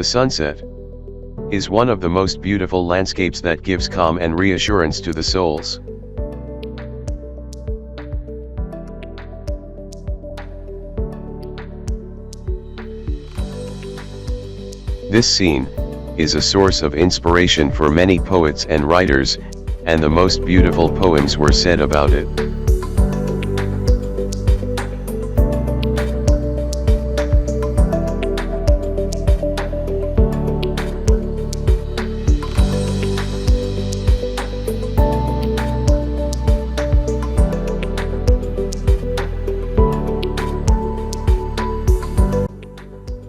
The sunset is one of the most beautiful landscapes that gives calm and reassurance to the souls. This scene is a source of inspiration for many poets and writers, and the most beautiful poems were said about it.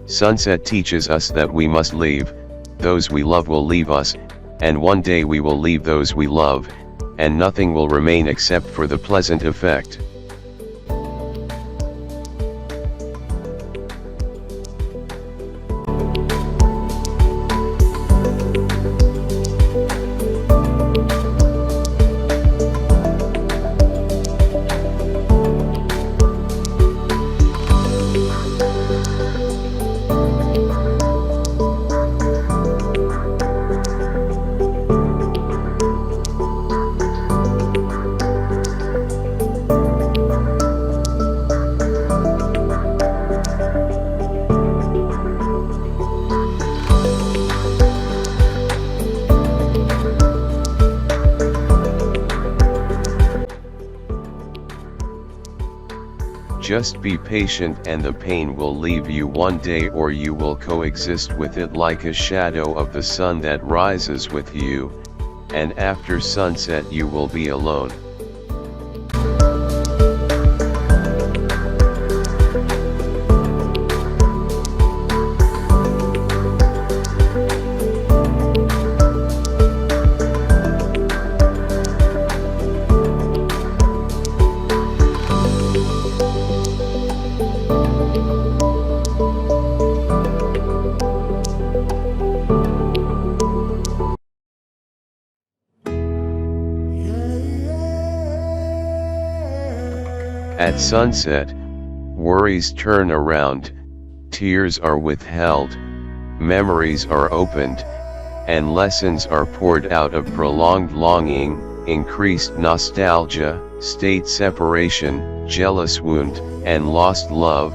Sunset teaches us that we must leave, those we love will leave us, and one day we will leave those we love, and nothing will remain except for the pleasant effect. Just be patient and the pain will leave you one day, or you will coexist with it like a shadow of the sun that rises with you, and after sunset you will be alone. At sunset, worries turn around, tears are withheld, memories are opened, and lessons are poured out of prolonged longing, increased nostalgia, state separation, jealous wound, and lost love.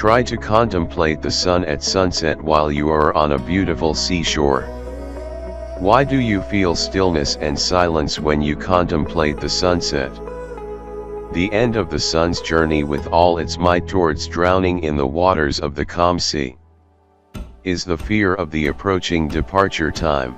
Try to contemplate the sun at sunset while you are on a beautiful seashore. Why do you feel stillness and silence when you contemplate the sunset? The end of the sun's journey with all its might towards drowning in the waters of the calm sea. is the fear of the approaching departure time.